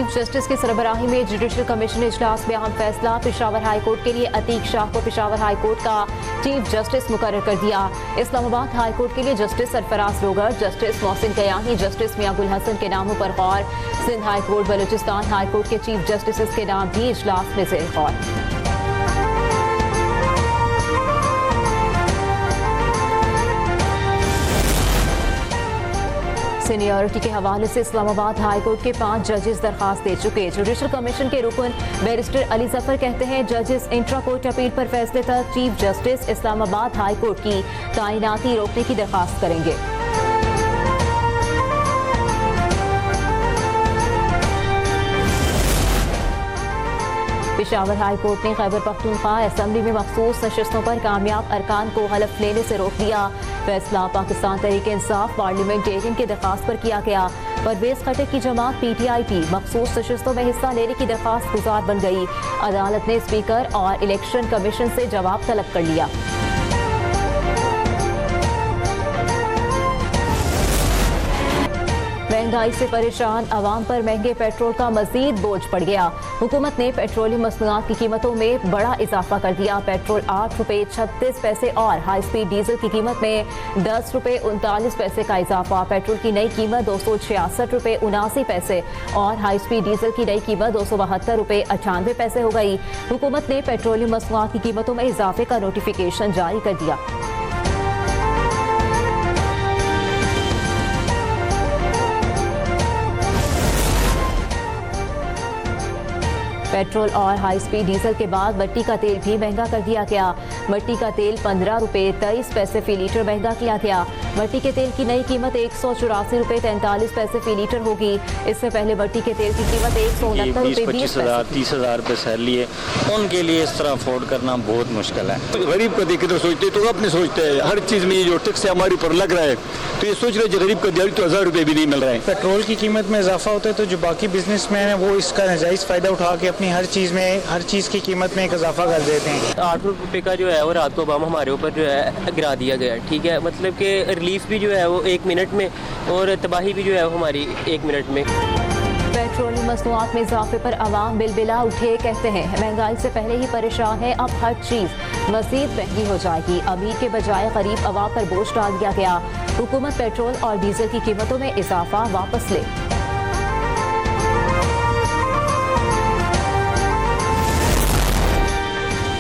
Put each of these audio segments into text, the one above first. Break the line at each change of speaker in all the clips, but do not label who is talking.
Chief justice की सरबराही में judicial commission इजलास में अहम फैसला। पेशावर हाई कोर्ट के लिए अतीक शाह को पेशावर हाई कोर्ट का चीफ जस्टिस मुकर्रर कर दिया। इस्लामाबाद हाई कोर्ट के लिए justice Sarfaraz Rogar, justice Mohsin Kayani, justice Mian Gul Hasan के नामों पर गौर। Sindh high court, Balochistan high court के चीफ जस्टिस के नाम भी इजलास में ज़ेर गौर। सीनियरिटी के हवाले से इस्लामाबाद हाई कोर्ट के 5 जजेस दरखास्त दे चुके। जुडिशल कमीशन के रुकन बैरिस्टर अली जफर कहते हैं जजेस इंट्रा कोर्ट अपील पर फैसले तक chief justice Islamabad high court की तैनाती रोकने की दरखास्त करेंगे। पेशावर हाई कोर्ट ने खैबर पख्तूनख्वा असेंबली में मखसूस नशिस्तों पर कामयाब अरकान को हलफ लेने से रोक दिया। फैसला पाकिस्तान तहरीक इंसाफ पार्लियामेंटेरियन की दरखास्त पर किया गया। परवेज खटक की जमात PTI की मखसूस नशिस्तों में हिस्सा लेने की दरखास्त गुजार बन गई। अदालत ने स्पीकर और इलेक्शन कमीशन से जवाब तलब कर लिया। महंगाई से परेशान अवाम पर महंगे पेट्रोल का मजीद बोझ पड़ गया। हुकूमत ने पेट्रोलियम मसनूआत की कीमतों में बड़ा इजाफा कर दिया। पेट्रोल 8 रुपये 36 पैसे और हाई स्पीड डीजल की कीमत में 10 रुपये 39 पैसे का इजाफा। पेट्रोल की नई कीमत 266 रुपये 79 पैसे और हाई स्पीड डीजल की नई कीमत 272 रुपये 98 पैसे हो गई। हुकूमत ने पेट्रोलियम मसनूआत की कीमतों में इजाफे का नोटिफिकेशन जारी कर दिया। पेट्रोल और हाई स्पीड डीजल के बाद मट्टी का तेल भी महंगा कर दिया गया। मट्टी का तेल 15 रुपये 23 पैसे फी लीटर महंगा किया गया। मट्टी के तेल की नई कीमत 184 रुपये 43 पैसे फी लीटर होगी। इससे पहले मट्टी के तेल की कीमत 169 रुपये
20,000-30,000 रुपये सैलरी है, उनके लिए इस तरह अफोर्ड करना बहुत मुश्किल है।
गरीब को देखे तो सोचते तो अपने सोचते हैं हर चीज़ में ये जो टैक्स हमारे ऊपर लग रहा है तो ये सोच रहे गरीब को दिहाड़ी तो 1000 रुपये भी नहीं मिल रहा है।
पेट्रोल की कीमत में इजाफा होता है तो जो बाकी बिजनेसमैन है वो इसका नाजायज़ फ़ायदा उठा के अपनी हर चीज़ की कीमत में एक इजाफा कर देते हैं।
8 रुपये का जो है वो रात को बम हमारे ऊपर जो है गिरा दिया गया। ठीक है, मतलब कि रिलीफ भी जो है वो 1 मिनट में और तबाही भी जो है वो हमारी 1 मिनट में।
पेट्रोलियम मसनूआत में इजाफे पर अवाम बिलबिला उठे। कहते हैं महंगाई से पहले ही परेशान है, अब हर चीज़ मजीद महंगी हो जाएगी। अमीर के बजाय गरीब अवाम पर बोझ डाल दिया गया। हुकूमत पेट्रोल और डीजल की कीमतों में इजाफा वापस ले।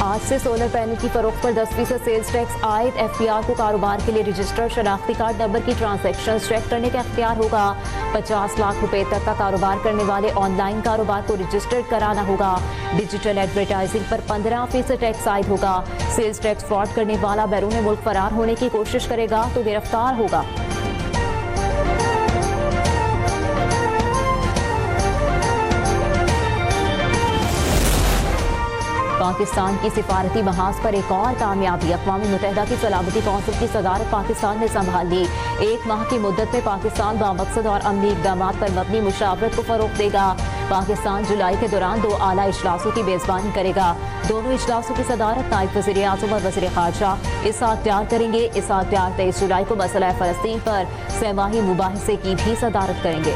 आज से सोलर पैनल की फरोख्त पर 10% सेल्स टैक्स आयद। FPR को कारोबार के लिए रजिस्टर्ड शनाख्ती कार्ड नंबर की ट्रांजैक्शन चेक करने का अख्तियार होगा। 50 लाख रुपए तक का कारोबार करने वाले ऑनलाइन कारोबार को रजिस्टर्ड कराना होगा। डिजिटल एडवर्टाइजिंग पर 15% टैक्स आयद होगा। सेल्स टैक्स फ्रॉड करने वाला बैरून मुल्क फरार होने की कोशिश करेगा तो गिरफ्तार होगा। पाकिस्तान की सिफारती महाज पर एक और कामयाबी। अक़वाम मुत्तहिदा की सलामती कौंसिल की सदारत पाकिस्तान ने संभाल ली। 1 माह की मुद्दत में पाकिस्तान बामकसद और अमली इक़दामात पर मबनी मुशावरत को फ़रोग़ देगा। पाकिस्तान जुलाई के दौरान 2 आला इजलासों की मेज़बानी करेगा। दोनों इजलासों की सदारत नायब वज़ीर आज़म और वज़ीर ख़ारजा इसहाक़ डार करेंगे। इसहाक़ डार 23 जुलाई को मसला फ़लस्तीन पर सहमाही मुबाहिसे की भी सदारत करेंगे।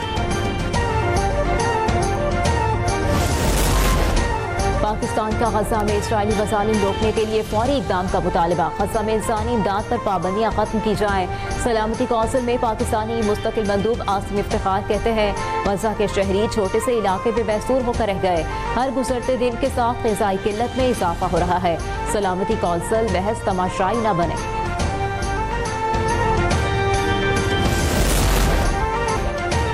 पाकिस्तान का गजा में इजरायली मज़ालिम रोकने के लिए फौरी इक़दाम का मुतालबा। गजा में इंसानी इमदाद पर पाबंदियाँ खत्म की जाएँ। सलामती कौंसिल में पाकिस्तानी मुस्तकिल मंदूब आसिम इफ्तिखार कहते हैं गजा के शहरी छोटे से इलाके में महसूर होकर रह गए। हर गुजरते दिन के साथ ग़िज़ाई किल्लत में इजाफा हो रहा है। सलामती कौंसिल महज तमाशाई न बने।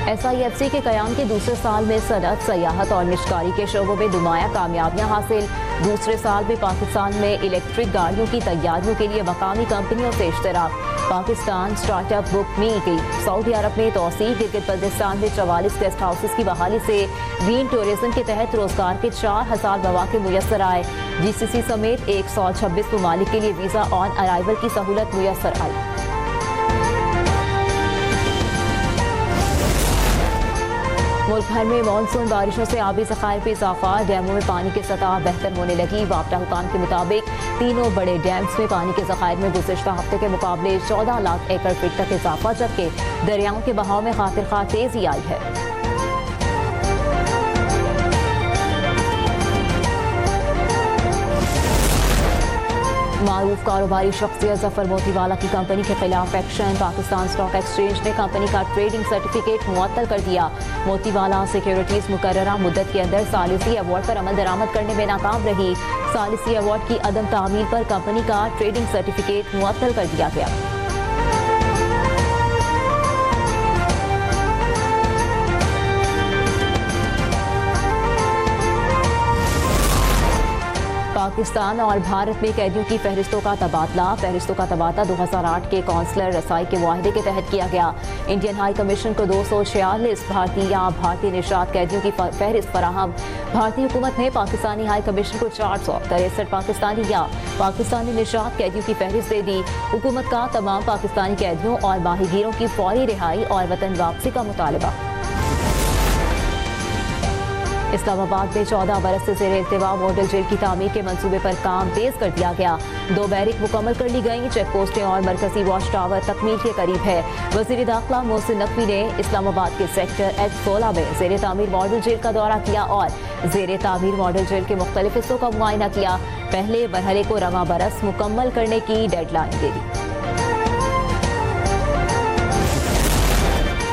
SIFC के क़याम के दूसरे साल में सनअत, सयाहत और निशकारी के शोबों में नुमाया कामयाबियाँ हासिल। दूसरे साल में पाकिस्तान में इलेक्ट्रिक गाड़ियों की तैयारियों के लिए मकामी कंपनियों से इश्तराक। पाकिस्तान स्टार्टअप बुक मी की सऊदी अरब में तौसीक़। गिलगित बल्तिस्तान में 44 गेस्ट हाउसेस की बहाली से ग्रीन टूरिज्म के तहत रोजगार के 4000 मौके मुयस्सर आए। GCC समेत 126 ममालिक के लिए वीज़ा ऑन अराइवल की सहूलत मुयस्सर आई। मुल्क भर में मानसून बारिशों से आबी ज़खायर में इजाफा। डैमों में पानी की सतह बेहतर होने लगी। वापडा हुकाम के मुताबिक तीनों बड़े डैम्स में पानी के ज़खायर में गुज़िश्ता हफ्ते के मुकाबले 14 लाख एकड़ फीट तक इजाफा, जबकि दरियाओं के बहाव में खातिर खा तेजी आई है। मारूफ कारोबारी शख्सियत जफर मोतीवाला की कंपनी के खिलाफ एक्शन। पाकिस्तान स्टॉक एक्सचेंज ने कंपनी का ट्रेडिंग सर्टिफिकेट मुअत्तल कर दिया। मोतीवाला सिक्योरिटीज मुकर्ररा मुद्दत के अंदर सालिसी अवार्ड पर अमल दरामद करने में नाकाम रही। सालिसी अवार्ड की अदम तामील पर कंपनी का ट्रेडिंग सर्टिफिकेट मुअत्तल कर दिया गया। पाकिस्तान और भारत में कैदियों की फहरिस्तों का तबादला। फहरिस्तों का तबादला 2008 के कौंसलर रसाई के मुआहदे के तहत किया गया। इंडियन हाई कमीशन को 246 भारतीय निशात कैदियों की फहरिस्त फराहम। भारतीय हुकूमत ने पाकिस्तानी हाई कमीशन को 463 पाकिस्तानी निशात कैदियों की फहरिस्त दे दी। हुकूमत का तमाम पाकिस्तानी कैदियों और माहीगीरों की फौरी रिहाई और वतन वापसी का मुतालबा। इस्लामाबाद में 14 बरस से ज़ेर इल्तिवा मॉडल जेल की तामीर के मंसूबे पर काम तेज कर दिया गया। 2 बैरिक मुकम्मल कर ली गई। चेक पोस्टें और मरकजी वॉच टावर तकमील के करीब है। वज़ीर दाखिला मोहसिन नकवी ने इस्लामाबाद के सेक्टर H16 में ज़ेर तामीर मॉडल जेल का दौरा किया और ज़ेर तामीर मॉडल जेल के मुख्तलिफ हिस्सों का मुआयना किया। पहले मरहले को रवां बरस मुकम्मल करने की डेडलाइन दे दी।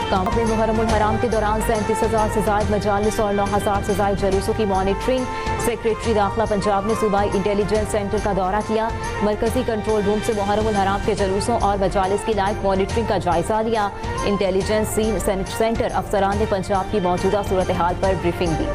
कामत में मुहर्रमुल हराम के दौरान 37,000 से जायद मजालिस और 9,000 से जायद जुलूसों की मॉनिटरिंग। सेक्रेटरी दाखिला पंजाब ने सूबाई इंटेलिजेंस सेंटर का दौरा किया। मरकजी कंट्रोल रूम से मुहर्रमुल हराम के जुलूसों और मजालिस की लाइव मॉनिटरिंग का जायजा लिया। इंटेलिजेंस सेंटर अफसरान ने पंजाब की मौजूदा सूरत हाल पर ब्रीफिंग दी।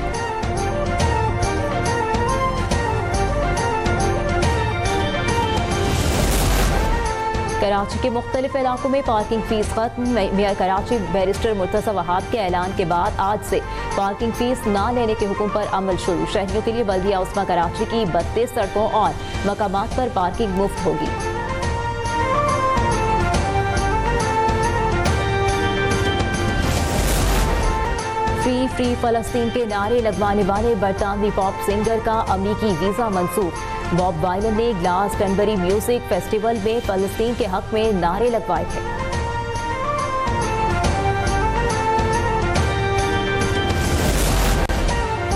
कराची के मुख्तलिफ इलाकों में पार्किंग फीस खत्म। मेयर कराची बैरिस्टर मुर्तज़ा वहाब के ऐलान के बाद आज से पार्किंग फीस न लेने के हुक्म पर अमल शुरू। शहरियों के लिए बल्दिया उस्मा कराची की 32 सड़कों और मकामात पर पार्किंग मुफ्त होगी। फ्री फलस्तीन के नारे लगवाने वाले बरतानवी पॉप सिंगर का अमरीकी वीजा मंसूख। बॉब वाइलन ने ग्लासटनबरी म्यूजिक फेस्टिवल में फलस्तीन के हक में नारे लगवाए थे।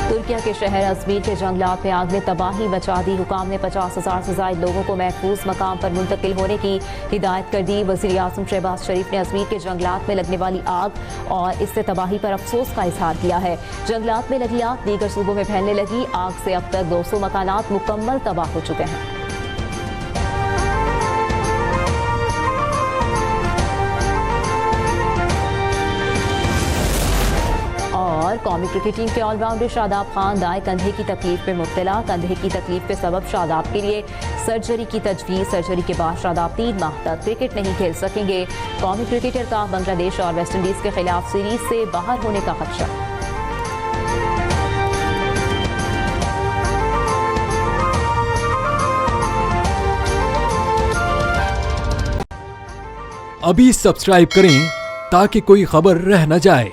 तुर्किया के शहर अजमीर के जंगलात में आग ने तबाही मचा दी। हुकाम ने 50,000 से ज्यादा लोगों को महफूज मकाम पर मुंतकिल होने की हिदायत कर दी। वज़ीर आज़म शहबाज शरीफ ने अजमीर के जंगलात में लगने वाली आग और इससे तबाही पर अफसोस का इजहार किया है। जंगलात में लगी आग दीगर सूबों में फैलने लगी। आग से अब तक 200 मकानात मुकम्मल तबाह हो चुके हैं। और कौमी क्रिकेट टीम के ऑलराउंडर शादाब खान दाएं कंधे की तकलीफ में मुब्तला। कंधे की तकलीफ के सबब शादाब के लिए सर्जरी की तजवीज़। सर्जरी के बाद शादाब 3 माह तक क्रिकेट नहीं खेल सकेंगे। कौमी क्रिकेटर का बांग्लादेश और वेस्ट इंडीज के खिलाफ सीरीज से बाहर होने का खदशा।
अभी सब्सक्राइब करें ताकि कोई खबर रह न जाए।